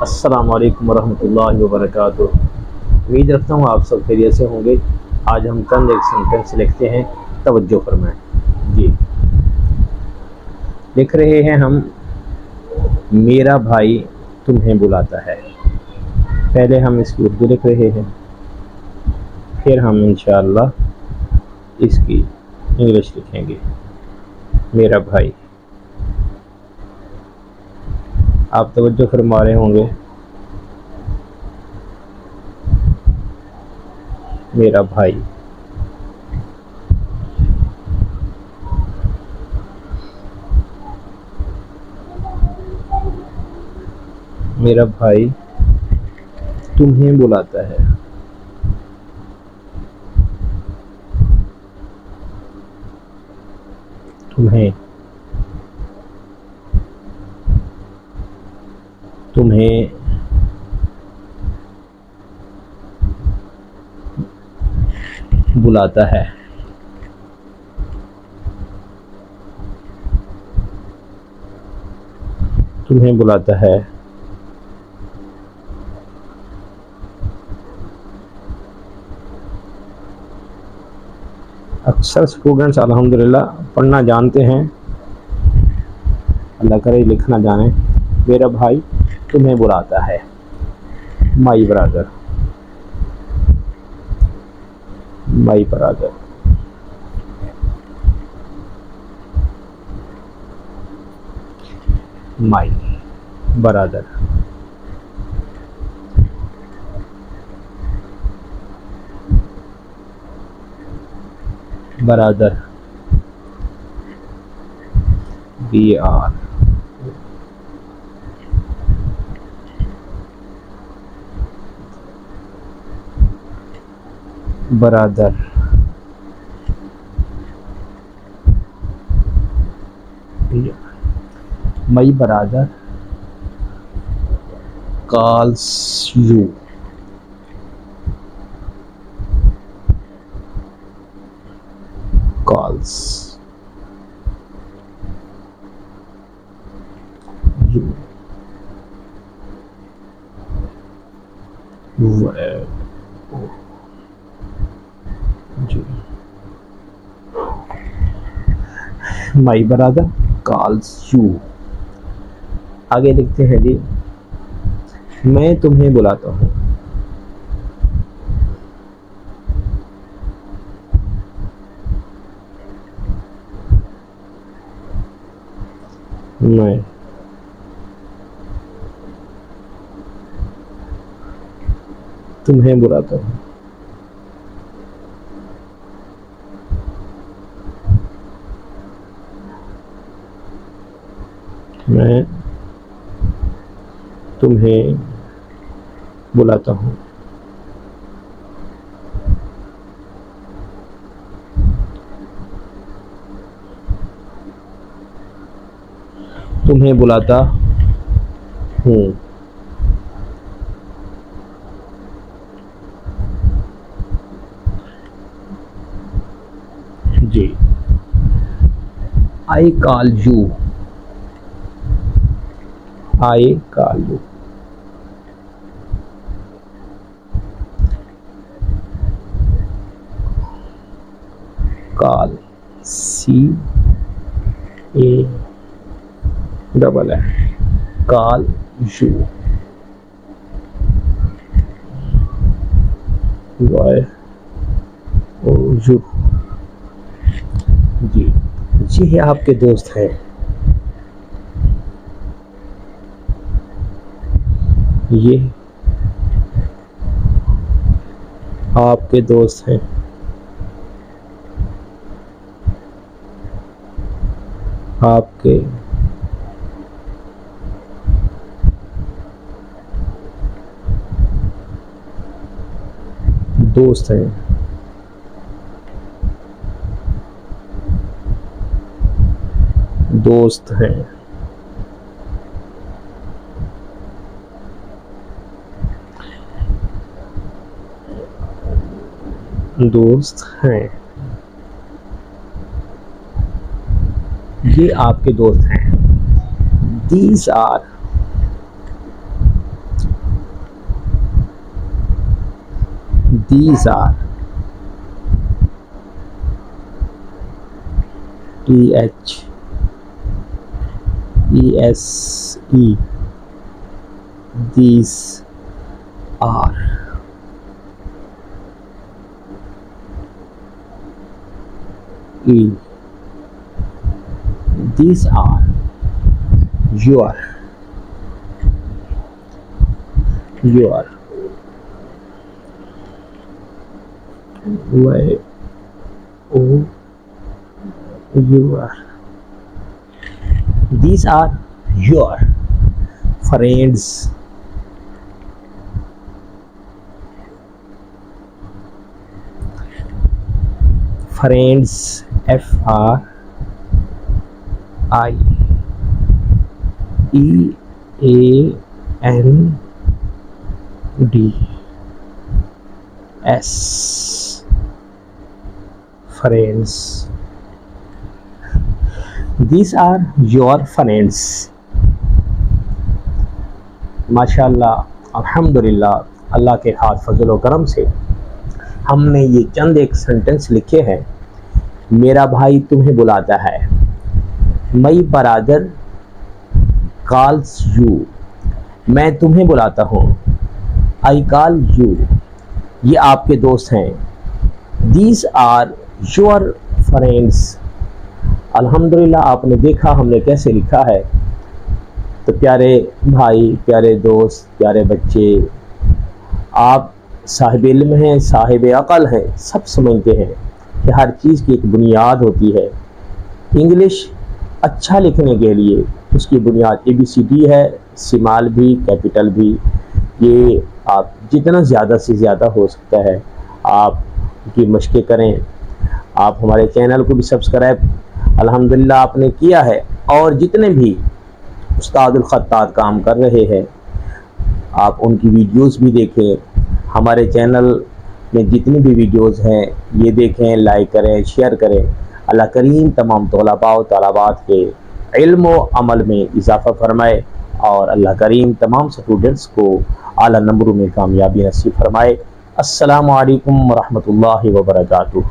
अस्सलाम वालेकुम वरहमतुल्लाहि वबरकातुह। उम्मीद रखता हूँ आप सब खैरियत से होंगे। आज हम चंद एक सेंटेंस लिखते हैं, तवज्जो फरमाएं। जी, लिख रहे हैं हम, मेरा भाई तुम्हें बुलाता है। पहले हम इसकी उर्दू लिख रहे हैं, फिर हम इंशाअल्लाह इसकी इंग्लिश लिखेंगे। मेरा भाई, आप तवज्जो फरमा रहे होंगे। मेरा भाई, मेरा भाई तुम्हें बुलाता है। तुम्हें, तुम्हें बुलाता है। तुम्हें बुलाता है। अक्सर स्टूडेंट्स अल्हम्दुलिल्लाह पढ़ना जानते हैं, अल्लाह करे लिखना जाने। मेरा भाई तुम्हें बुलाता है। My brother, my brother. My brother, brother, BR, brother. My brother calls you, calls you, जी। My brother calls you। आगे लिखते हैं जी, मैं तुम्हें बुलाता हूँ। मैं तुम्हें बुलाता हूँ। मैं तुम्हें बुलाता हूँ। तुम्हें बुलाता हूँ। जी। I call you, I call you. Call, CALL, call you, YOU। जी, ये आपके दोस्त हैं। ये आपके दोस्त हैं। आपके दोस्त हैं। दोस्त हैं। दोस्त हैं। ये आपके दोस्त हैं। These are these are THESE, these are E, these are your Y O your, these are your friends. Friends, FRIEANDS, friends. These are your friends. माशाल्लाह, अल्हम्दुलिल्लाह, अल्लाह के खास फजल व करम से हमने ये चंद एक सेंटेंस लिखे हैं। मेरा भाई तुम्हें बुलाता है, माई ब्रदर कॉल्स यू, मैं तुम्हें बुलाता हूँ, आई कॉल यू, ये आपके दोस्त हैं। These are your friends. अल्हम्दुलिल्लाह, आपने देखा हमने कैसे लिखा है। तो प्यारे भाई, प्यारे दोस्त, प्यारे बच्चे, आप साहिब इल्म हैं, साहिब अक़ल हैं, सब समझते हैं कि हर चीज़ की एक बुनियाद होती है। इंग्लिश अच्छा लिखने के लिए उसकी बुनियाद ABCD है, स्मॉल भी, कैपिटल भी। ये आप जितना ज़्यादा से ज़्यादा हो सकता है आप की मशक़ें करें। आप हमारे चैनल को भी सब्सक्राइब अल्हम्दुलिल्लाह आपने किया है, और जितने भी उस्तादुल ख़त्तात काम कर रहे हैं आप उनकी वीडियोस भी देखें। हमारे चैनल में जितनी भी वीडियोस हैं ये देखें, लाइक करें, शेयर करें। अल्लाह करीम तमाम तलबा व तलबात के इल्म व अमल में इजाफ़ा फरमाए, और अल्लाह करीम तमाम स्टूडेंट्स को आला नंबरों में कामयाबी नसीब फरमाए। अस्सलामु अलैकुम व रहमतुल्लाहि व बरकातुहू।